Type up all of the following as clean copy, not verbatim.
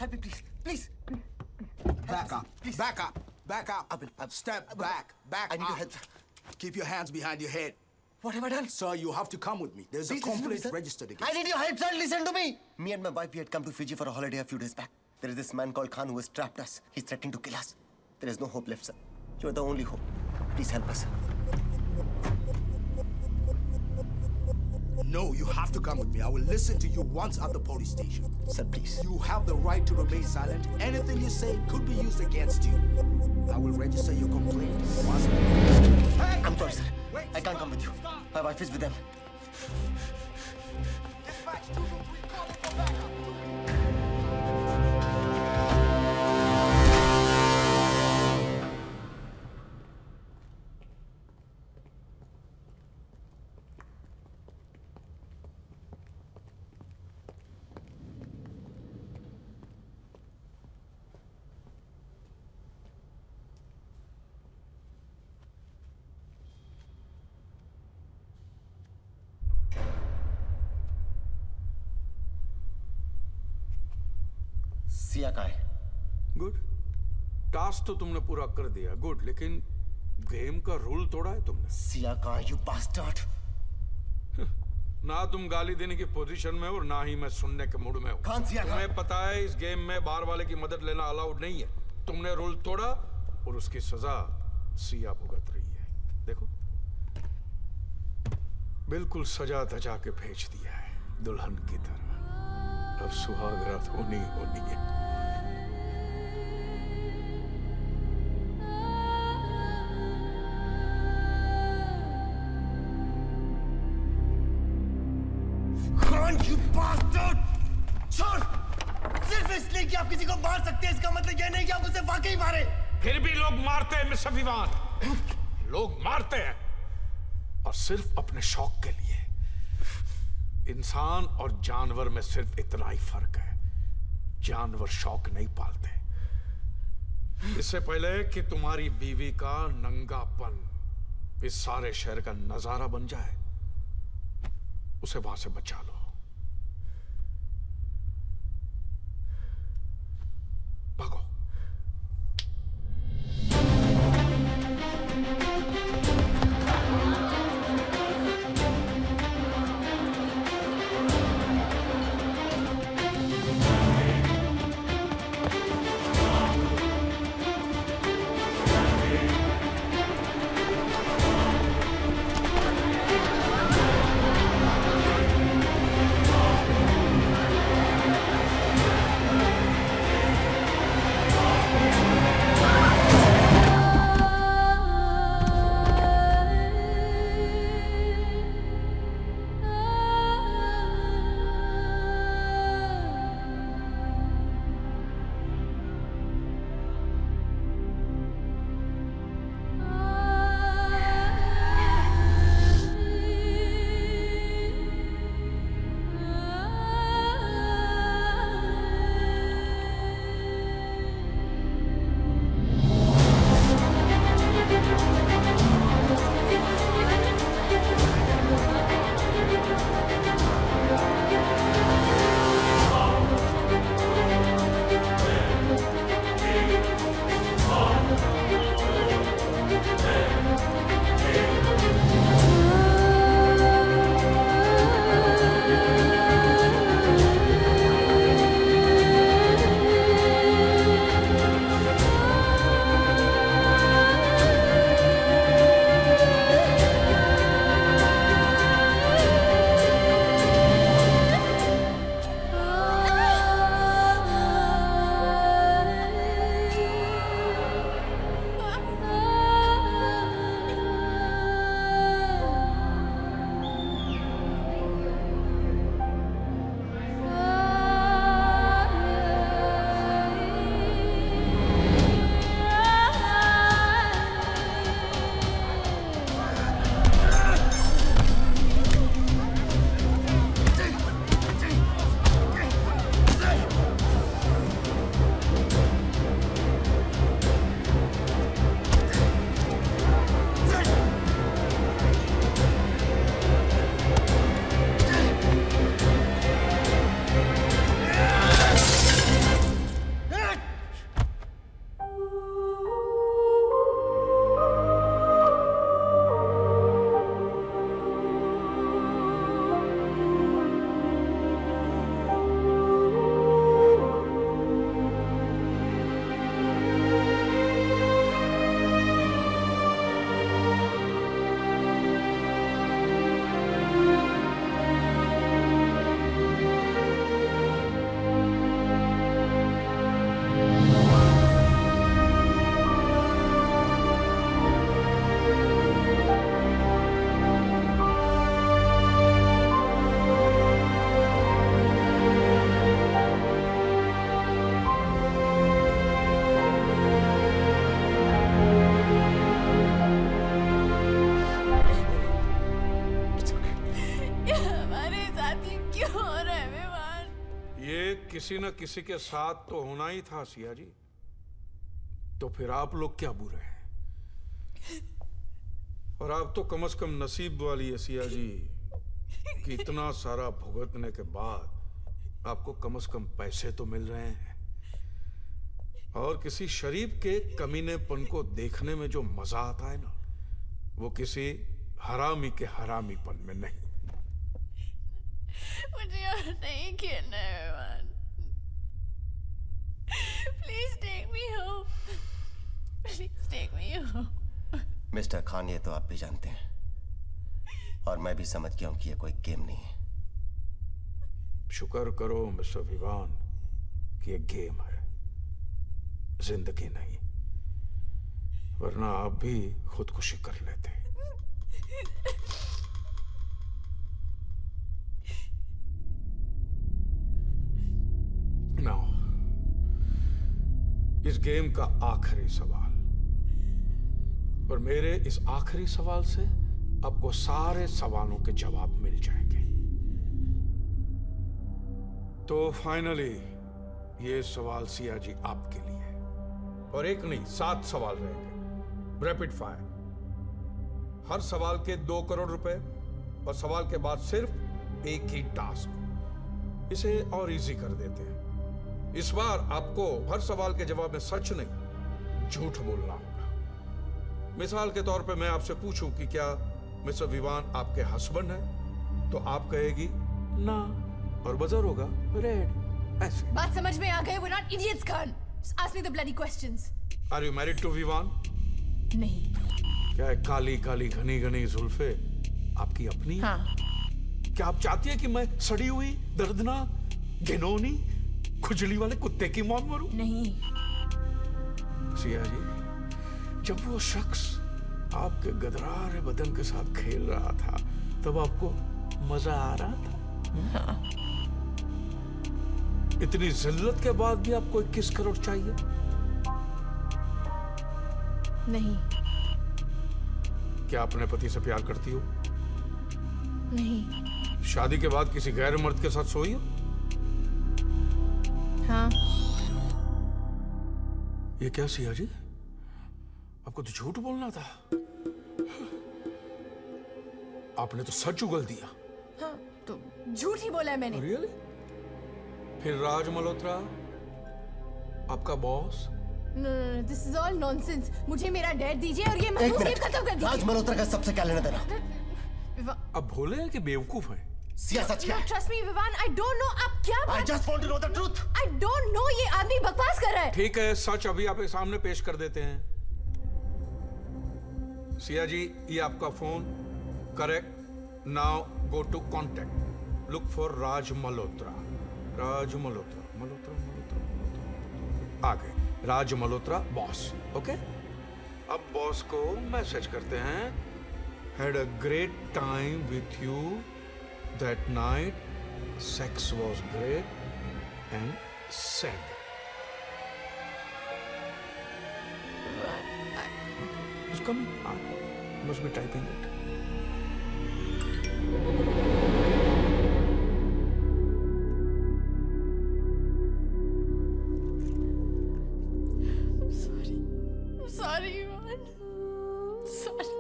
help me, please, please. Back up, back up, back up. Step back, back I need up. your help. Keep your hands behind your head. What have I done? Sir, you have to come with me. There's Please a listen to me, complaint sir. registered against I need your help, sir. Listen to me. Me and my wife, we had come to Fiji for a holiday a few days back. There is this man called Khan who has trapped us. He's threatening to kill us. There is no hope left, sir. You are the only hope. Please help us, sir. No, you have to come with me. I will listen to you once at the police station. Sir, please. You have the right to remain silent. Anything you say could be used against you. I will register your complaint once. Hey! I'm sorry, sir. Wait, I can't come with you. My wife is with them. Dispatch 223, call it for backup. Siya कहाँ है? Good. Task तो तुमने पूरा कर दिया, good, लेकिन game का rule तोड़ा है तुमने। सिया कहाँ है, you bastard? ना तुम गाली देने की पोजीशन में हो और ना ही मैं सुनने के मूड में हूँ। कौन सिया कहाँ? तुम्हें पता है इस गेम में बाहर वाले की मदद लेना अलाउड नहीं है। तुमने रूल तोड़ा और उसकी सजा सिया भुगत रही है। देखो, बिल्कुल सजा धजा के भेज दिया है, दुल्हन की तरह। अब सुहाग रात होनी है। You bastard! छोड़! सिर्फ इसलिए कि आप किसी को मार सकते हैं, इसका मतलब यह नहीं कि आप उसे वाकई मारे। फिर भी लोग मारते हैं मिस्टर विवान, लोग मारते हैं और सिर्फ अपने शौक के लिए। इंसान और जानवर में सिर्फ इतना ही फर्क है, जानवर शौक नहीं पालते। इससे पहले कि तुम्हारी बीवी का नंगापन इस सारे शहर का नजारा बन जाए, उसे वहां से बचा लो। भागो। किसी न किसी के साथ तो होना ही था सिया जी। तो फिर आप लोग क्या बुरे हैं? और आप तो कम से कम नसीब वाली है सिया जी कि इतना सारा भुगतने के बाद आपको कम से कम पैसे तो मिल रहे हैं। और किसी शरीफ के कमीनेपन को देखने में जो मजा आता है ना, वो किसी हरामी के हरामीपन में नहीं। मुझे और नहीं खेलना है Vivaan. Please take me home, please take me home. Mister Khan, ये तो आप भी जानते हैं और मैं भी समझ गया हूं कि ये कोई गेम नहीं है। शुक्र करो मिस्टर विवान कि ये गेम है, जिंदगी नहीं, वरना आप भी खुदकुशी कर लेते। नाउ इस गेम का आखिरी सवाल, और मेरे इस आखिरी सवाल से आपको सारे सवालों के जवाब मिल जाएंगे। तो फाइनली ये सवाल सिया जी आपके लिए, और एक नहीं 7 सवाल रहेंगे, रैपिड फायर। हर सवाल के 2 करोड़ रुपए, और सवाल के बाद सिर्फ एक ही टास्क। इसे और इजी कर देते हैं। इस बार आपको हर सवाल के जवाब में सच नहीं, झूठ बोलना होगा। मिसाल के तौर पे मैं आपसे पूछूं कि क्या मिस्टर विवान आपके हस्बैंड है, तो आप कहेगी ना, और बजर होगा रेड। ऐसे बात समझ में आ गई? We're not idiots, Khan. Just ask me the bloody questions. Are you married to Vivaan? नहीं। क्या है काली काली घनी घनी जुल्फे आपकी अपनी? हाँ। क्या आप चाहती है कि मैं सड़ी हुई दर्दनाक घिनौनी खुजली वाले कुत्ते की मौत मरूं? नहीं। सिया जी, जब वो शख्स आपके गदरारे बदन के साथ खेल रहा था, तब आपको मजा आ रहा था? हाँ। इतनी जिल्लत के बाद भी आपको 21 करोड़ चाहिए? नहीं। क्या अपने पति से प्यार करती हो? नहीं। शादी के बाद किसी गैर मर्द के साथ सोई हो? हाँ। ये क्या सिया जी, आपको तो झूठ बोलना था। आपने तो सच उगल दिया। हाँ, तो झूठ ही बोला है मैंने। रियली? फिर राज मल्होत्रा आपका boss? No, this is all nonsense. मुझे मेरा डैड दीजिए और ये मजबूरी खत्म कर दीजिए। राज मल्होत्रा का सबसे क्या लेना देना? अब भोले हैं कि बेवकूफ हैं? सिया सच क्या है? Trust me, Vivaan, I don't know आप क्या I just want to know the truth. I don't know, ये आदमी बकवास कर रहा है। ठीक है, सच अभी आपके सामने पेश कर देते हैं। सिया जी, ये आपका phone. Correct. Now go to contact, look for Raj Malhotra. Raj Malhotra, Malhotra, Malhotra, Malhotra, आ गए। राज मल्होत्रा बॉस। ओके, अब बॉस को मैसेज करते हैं, had a great time with you that night, sex was great and sad. It's coming. Must be typing it. Sorry, Vivaan. Sorry.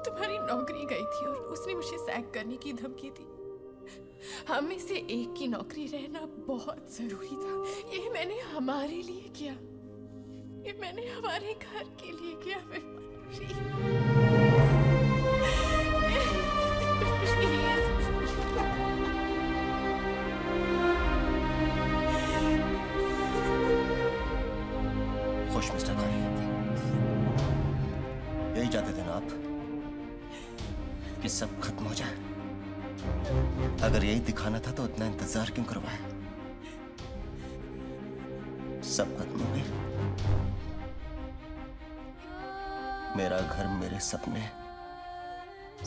तुम्हारी नौकरी गई थी और उसने मुझे सैक करने की धमकी दी। हम में से एक की नौकरी रहना बहुत जरूरी था। ये मैंने हमारे लिए किया, ये मैंने हमारे घर के लिए किया। खुश मिस्टर खान, यही चाहते थे ना आप कि सब खत्म हो जाए? अगर यही दिखाना था तो इतना इंतजार क्यों करवाया? सब खत्म हो गया। मेरा घर, मेरे सपने,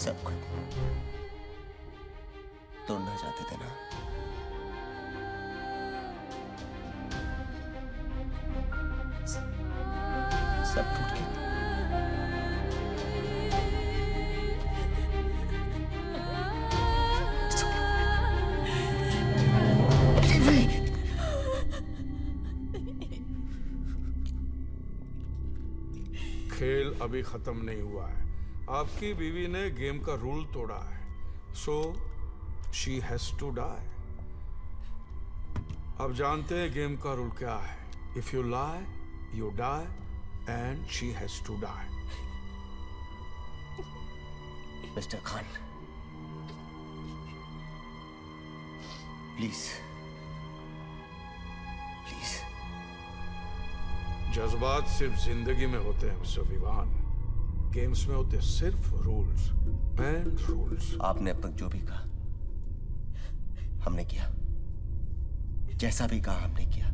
सब खत्म। तोड़ना चाहते थे ना? सब टूट गया। खेल अभी खत्म नहीं हुआ है। आपकी बीवी ने गेम का रूल तोड़ा है, so she has to die. आप जानते हैं गेम का रूल क्या है? If you lie you die and she has to die. Mister Khan, please please. जज्बात सिर्फ जिंदगी में होते हैं मिस्टर विवान, गेम्स में होते सिर्फ रूल्स एंड रूल्स। आपने अब तक जो भी कहा हमने किया, जैसा भी कहा हमने किया।